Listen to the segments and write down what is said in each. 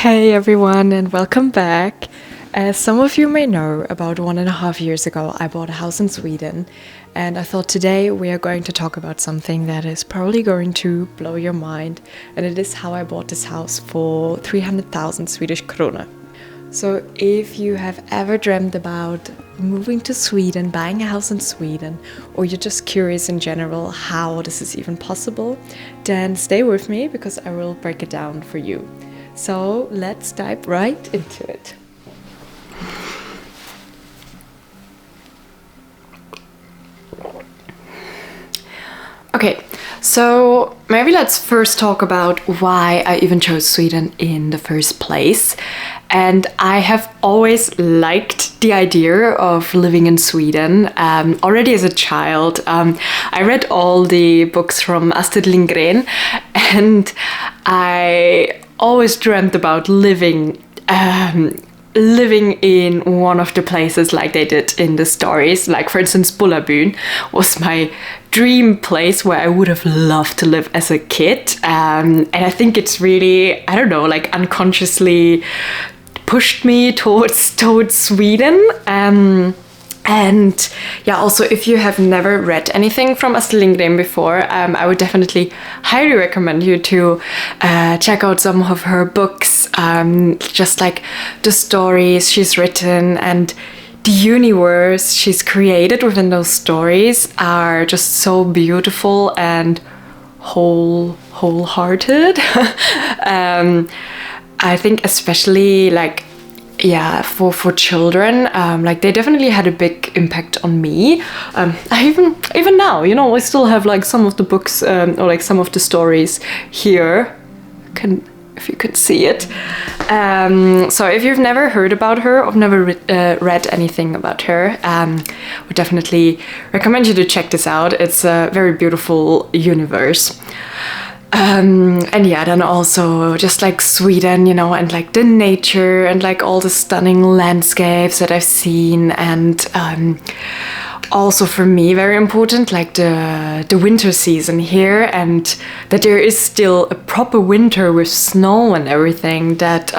Hey everyone, and welcome back. As some of you may know, about 1.5 years ago, I bought a house in Sweden, and I thought today we are going to talk about something that is probably going to blow your mind, and it is how I bought this house for 300,000 Swedish krona. So, if you have ever dreamt about moving to Sweden, buying a house in Sweden, or you're just curious in general how this is even possible, then stay with me because I will break it down for you. So let's dive right into it. Okay, so maybe let's first talk about why I even chose Sweden in the first place. And I have always liked the idea of living in Sweden. Already as a child, I read all the books from Astrid Lindgren, and I always dreamt about living in one of the places like they did in the stories. Like, for instance, Bullabyn was my dream place where I would have loved to live as a kid. And I think it's really, I don't know, like unconsciously pushed me towards Sweden. And yeah, also if you have never read anything from Astrid Lindgren before, I would definitely highly recommend you to check out some of her books, just like the stories she's written and the universe she's created within those stories are just so beautiful and wholehearted. I think especially like for children, like they definitely had a big impact on me. I even now, I still have like some of the books or like some of the stories here. If you could see it. So if you've never heard about her or never read anything about her, would definitely recommend you to check this out. It's a very beautiful universe. And yeah, then also just like Sweden, and like the nature and like all the stunning landscapes that I've seen, and also for me very important, like the winter season here, and that there is still a proper winter with snow and everything. That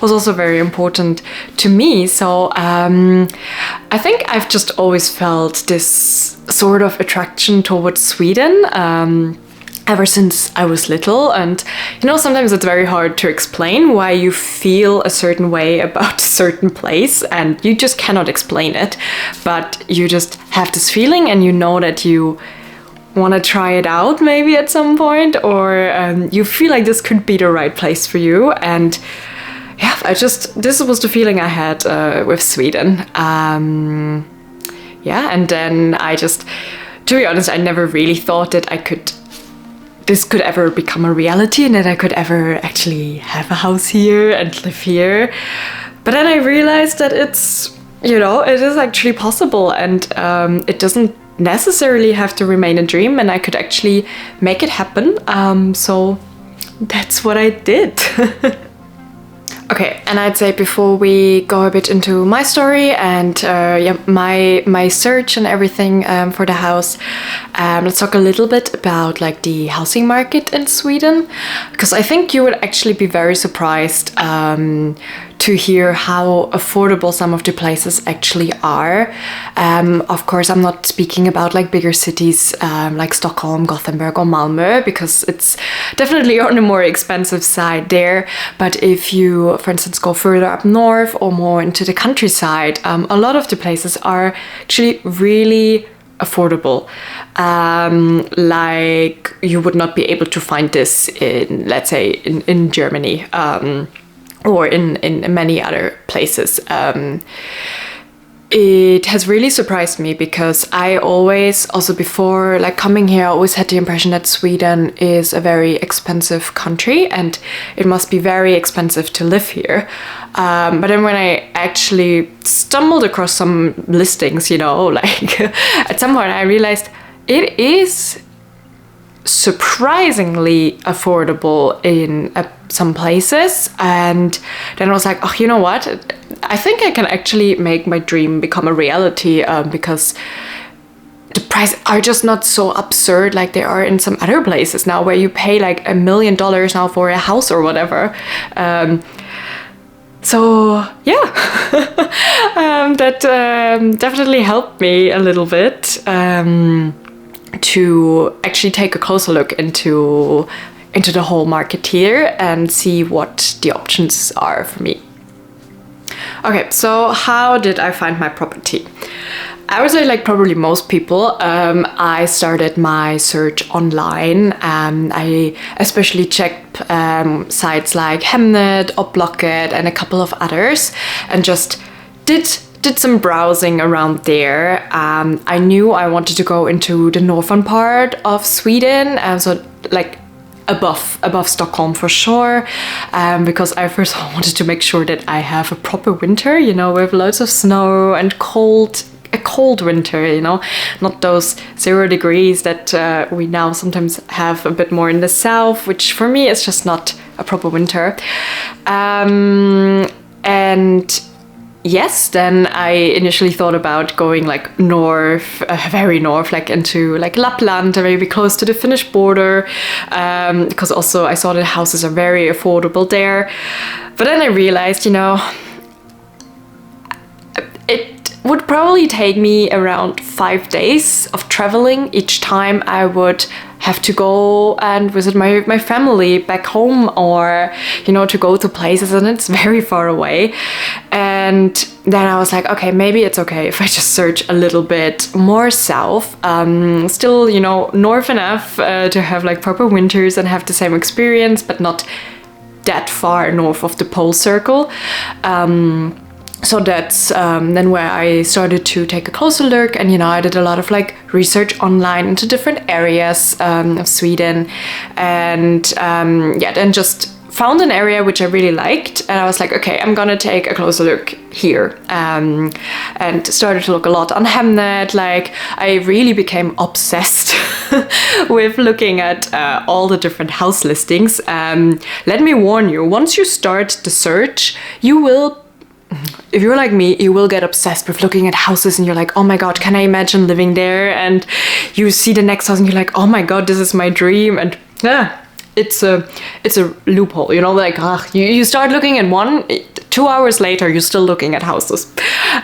was also very important to me. So I think I've just always felt this sort of attraction towards Sweden. Ever since I was little, and sometimes it's very hard to explain why you feel a certain way about a certain place, and you just cannot explain it, but you just have this feeling and you know that you want to try it out maybe at some point, or you feel like this could be the right place for you. And yeah, this was the feeling I had with Sweden. And then to be honest, I never really thought that this could ever become a reality and that I could ever actually have a house here and live here. But then I realized that it is actually possible, and it doesn't necessarily have to remain a dream, and I could actually make it happen. So that's what I did. Okay, and I'd say before we go a bit into my story and my search and everything for the house, let's talk a little bit about like the housing market in Sweden, because I think you would actually be very surprised to hear how affordable some of the places actually are. Of course, I'm not speaking about like bigger cities like Stockholm, Gothenburg or Malmö, because it's definitely on the more expensive side there. But if you, for instance, go further up north or more into the countryside, a lot of the places are actually really affordable. Like you would not be able to find this in, let's say, in Germany. Or in many other places. It has really surprised me because I always, also before like coming here, I always had the impression that Sweden is a very expensive country and it must be very expensive to live here. But then when I actually stumbled across some listings, like at some point I realized it is surprisingly affordable in some places. And then I was like, oh, you know what? I think I can actually make my dream become a reality, because the prices are just not so absurd like they are in some other places now, where you pay like $1 million now for a house or whatever. So yeah, that definitely helped me a little bit to actually take a closer look into the whole market here and see what the options are for me. Okay, so how did I find my property? I would say, like probably most people, I started my search online. I especially checked sites like Hemnet, Blocket, and a couple of others, and just did some browsing around there. I knew I wanted to go into the northern part of Sweden, so like above Stockholm for sure, because I first wanted to make sure that I have a proper winter, you know, with loads of snow and a cold winter, you know, not those 0 degrees that we now sometimes have a bit more in the south, which for me is just not a proper winter. And yes, then I initially thought about going like north, very north, like into like Lapland, maybe close to the Finnish border, because also I saw that houses are very affordable there. But then I realized, you know, it would probably take me around 5 days of traveling each time I would have to go and visit my family back home, or, you know, to go to places, and it's very far away. And then I was like, okay, maybe it's okay if I just search a little bit more south, still, you know, north enough to have like proper winters and have the same experience, but not that far north of the pole circle. So that's then where I started to take a closer look, and, you know, I did a lot of like research online into different areas of Sweden, and yeah, then just found an area which I really liked, and I was like, okay, I'm gonna take a closer look here, and started to look a lot on Hemnet. Like, I really became obsessed with looking at all the different house listings. Let me warn you, once you start the search, you will, if you're like me, you will get obsessed with looking at houses, and you're like, oh my god, can I imagine living there? And you see the next house and you're like, oh my god, this is my dream. And yeah, it's a loophole, you know, like you start looking at one, 2 hours later you're still looking at houses.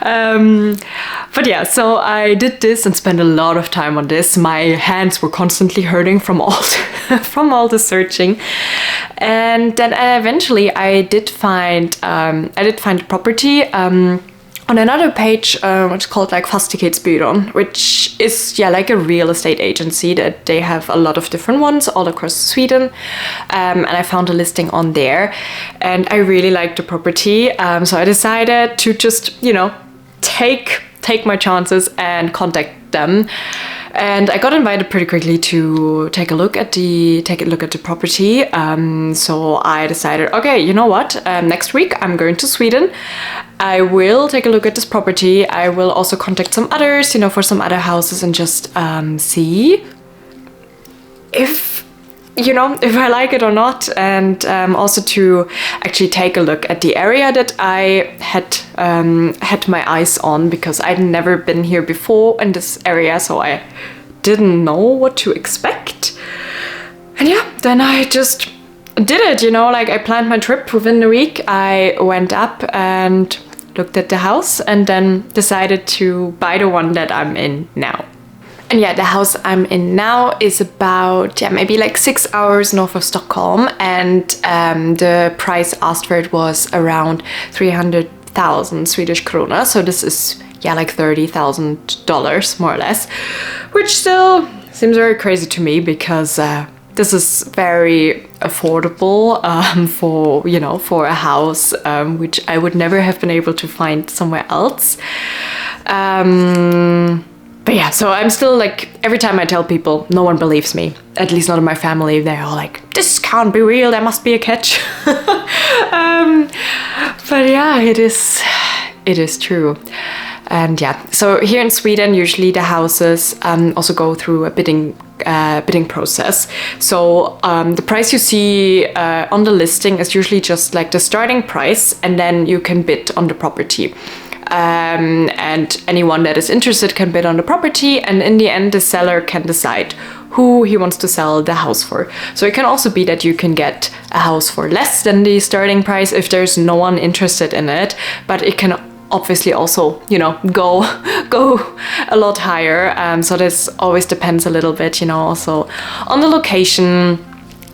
But yeah, so I did this and spent a lot of time on this. My hands were constantly hurting from all the searching, and then eventually I did find a property on another page, which is called like Fastighetsbyrån, which is, yeah, like a real estate agency that they have a lot of different ones all across Sweden. And I found a listing on there, and I really liked the property. So I decided to just, you know, take my chances and contact them. And I got invited pretty quickly to take a look at the property. So I decided, okay, you know what? Next week I'm going to Sweden. I will take a look at this property. I will also contact some others, you know, for some other houses, and just see if, you know, if I like it or not, and also to actually take a look at the area that I had my eyes on, because I'd never been here before in this area, so I didn't know what to expect. And yeah, then I just did it, you know, like I planned my trip within a week. I went up and looked at the house, and then decided to buy the one that I'm in now. And yeah, the house I'm in now is about, yeah, maybe like 6 hours north of Stockholm, and the price asked for it was around 300,000 Swedish krona. So this is, yeah, like $30,000 more or less, which still seems very crazy to me, because this is very affordable for, you know, for a house which I would never have been able to find somewhere else. But yeah, so I'm still like, every time I tell people, no one believes me. At least not in my family. They're all like, this can't be real, there must be a catch. But yeah, it is true. And yeah, so here in Sweden, usually the houses also go through a bidding process. So the price you see on the listing is usually just like the starting price, and then you can bid on the property. and anyone that is interested can bid on the property, and in the end the seller can decide who he wants to sell the house for. So it can also be that you can get a house for less than the starting price if there's no one interested in it, but it can obviously also, you know, go a lot higher. So this always depends a little bit, you know, also on the location.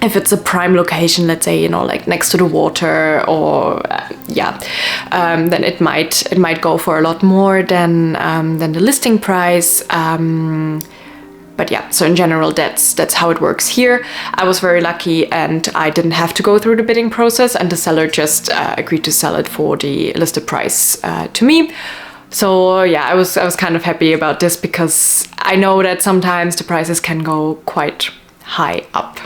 If it's a prime location, let's say, you know, like next to the water, or then it might go for a lot more than the listing price. But yeah, so in general, that's how it works here. I was very lucky and I didn't have to go through the bidding process, and the seller just agreed to sell it for the listed price to me. So yeah, I was kind of happy about this, because I know that sometimes the prices can go quite high up.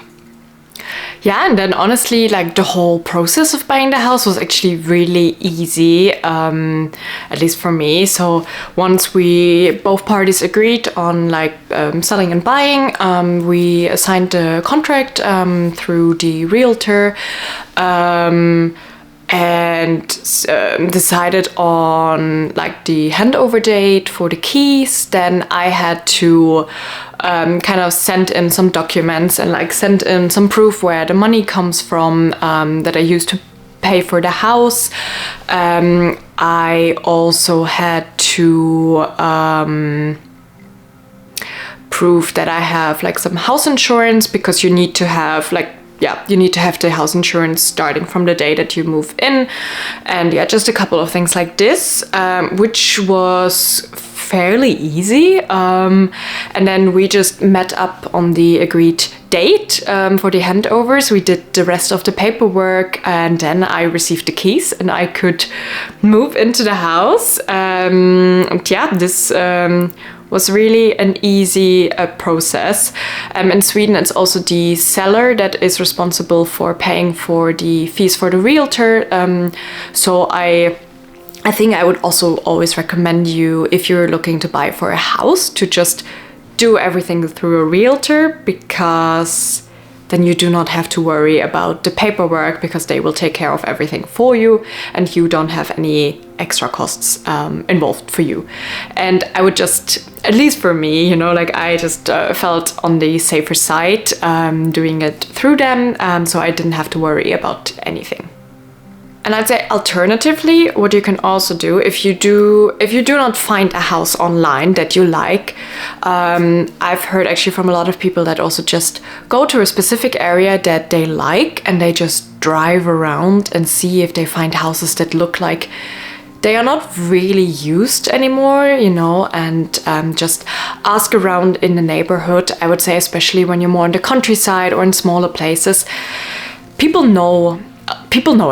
Yeah, and then honestly, like the whole process of buying the house was actually really easy, at least for me. So once both parties agreed on like selling and buying, we signed the contract through the realtor, and decided on like the handover date for the keys. Then I had to kind of send in some documents and like send in some proof where the money comes from that I used to pay for the house. I also had to prove that I have like some house insurance, because you need to have the house insurance starting from the day that you move in. And yeah, just a couple of things like this, which was fairly easy. And then we just met up on the agreed date for the handovers. We did the rest of the paperwork, and then I received the keys and I could move into the house. This was really an easy process. In Sweden, it's also the seller that is responsible for paying for the fees for the realtor. So I think I would also always recommend you, if you're looking to buy for a house, to just do everything through a realtor, because then you do not have to worry about the paperwork, because they will take care of everything for you and you don't have any extra costs involved for you. And I would just, at least for me, you know, like I just felt on the safer side doing it through them, so I didn't have to worry about anything. And I'd say alternatively, what you can also do, if you do not find a house online that you like, I've heard actually from a lot of people that also just go to a specific area that they like and they just drive around and see if they find houses that look like they are not really used anymore, you know, and just ask around in the neighborhood. I would say, especially when you're more in the countryside or in smaller places, people know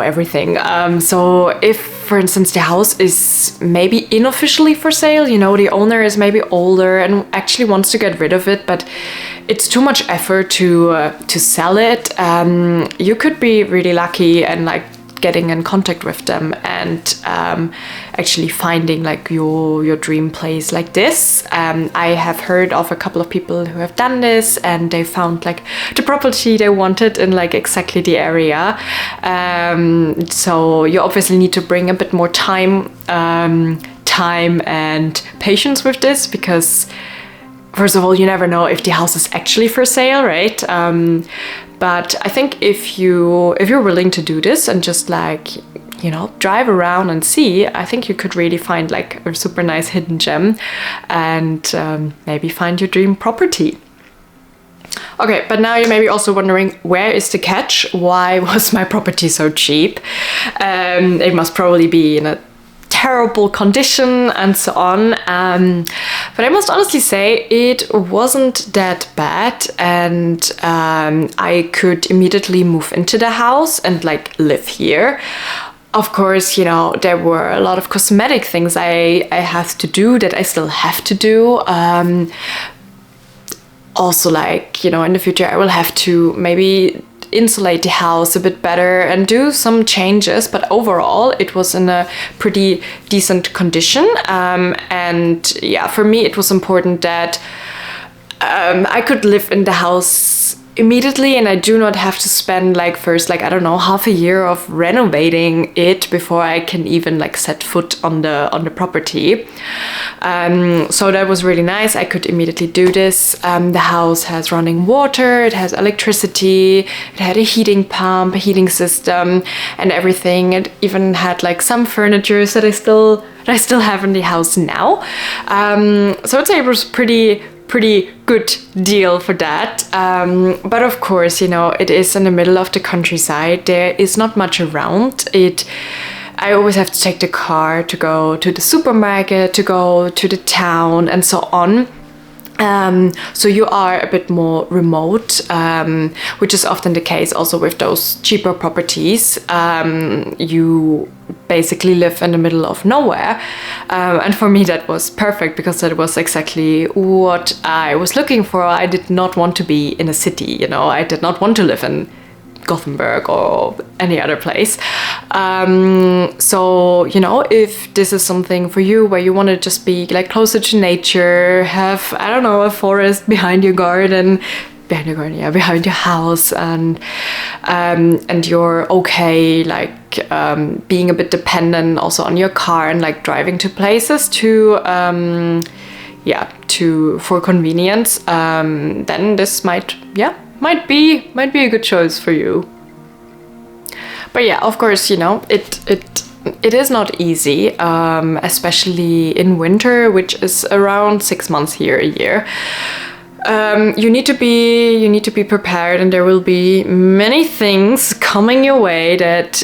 everything. So if, for instance, the house is maybe unofficially for sale, you know, the owner is maybe older and actually wants to get rid of it, but it's too much effort to sell it, you could be really lucky and like getting in contact with them and actually finding like your dream place like this. I have heard of a couple of people who have done this, and they found like the property they wanted in like exactly the area. So you obviously need to bring a bit more time and patience with this, because first of all, you never know if the house is actually for sale, right? But I think if you're willing to do this and just like, you know, drive around and see, I think you could really find like a super nice hidden gem and maybe find your dream property. Okay, but now you may be also wondering, where is the catch? Why was my property so cheap? It must probably be in a terrible condition and so on, but I must honestly say it wasn't that bad, and I could immediately move into the house and like live here. Of course, you know, there were a lot of cosmetic things I have to do that I still have to do. Also, like, you know, in the future I will have to maybe insulate the house a bit better and do some changes, but overall it was in a pretty decent condition. And yeah, for me it was important that I could live in the house immediately, and I do not have to spend like first, like, I don't know, half a year of renovating it before I can even like set foot on the property. So that was really nice. I could immediately do this. The house has running water, it has electricity, it had a heating pump, a heating system, and everything. It even had like some furniture that I still have in the house now. So I'd say it was pretty good deal for that. But of course, you know, it is in the middle of the countryside. There is not much around. I always have to take the car to go to the supermarket, to go to the town, and so on. So you are a bit more remote, which is often the case also with those cheaper properties. You basically live in the middle of nowhere. And for me that was perfect, because that was exactly what I was looking for. I did not want to be in a city, you know, I did not want to live in Gothenburg or any other place. So, you know, if this is something for you where you want to just be like closer to nature, have, I don't know, a forest behind your garden, behind your house, and you're okay, like being a bit dependent also on your car and like driving to places for convenience, then this might be a good choice for you. But yeah, of course, you know, it is not easy, especially in winter, which is around 6 months here a year. You need to be prepared, and there will be many things coming your way that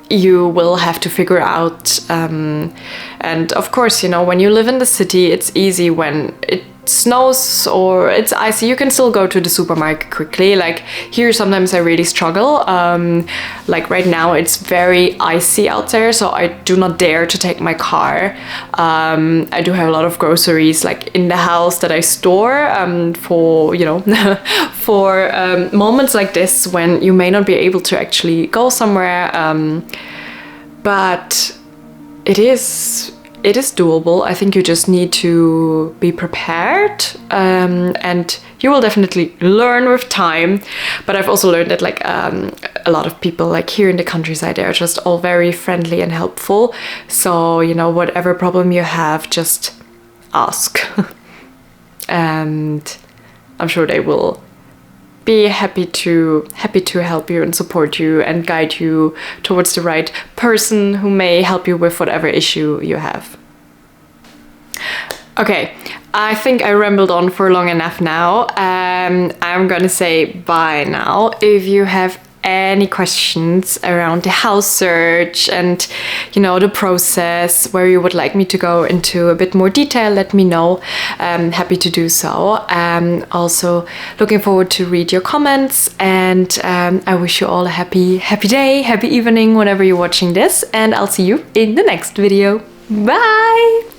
you will have to figure out. And of course, you know, when you live in the city, it's easy. When it snows or it's icy, you can still go to the supermarket quickly. Like here, sometimes I really struggle. Like right now, it's very icy out there, so I do not dare to take my car. I do have a lot of groceries like in the house that I store for, you know, for moments like this when you may not be able to actually go somewhere. But it is doable. I think you just need to be prepared, and you will definitely learn with time. But I've also learned that like a lot of people like here in the countryside, they are just all very friendly and helpful. So, you know, whatever problem you have, just ask. And I'm sure they will be happy to help you and support you and guide you towards the right person who may help you with whatever issue you have. Okay, I think I rambled on for long enough now. I'm gonna say bye now. If you have any questions around the house search and, you know, the process, where you would like me to go into a bit more detail, let me know. I'm happy to do so. Also looking forward to read your comments, and I wish you all a happy day, happy evening whenever you're watching this, and I'll see you in the next video. Bye!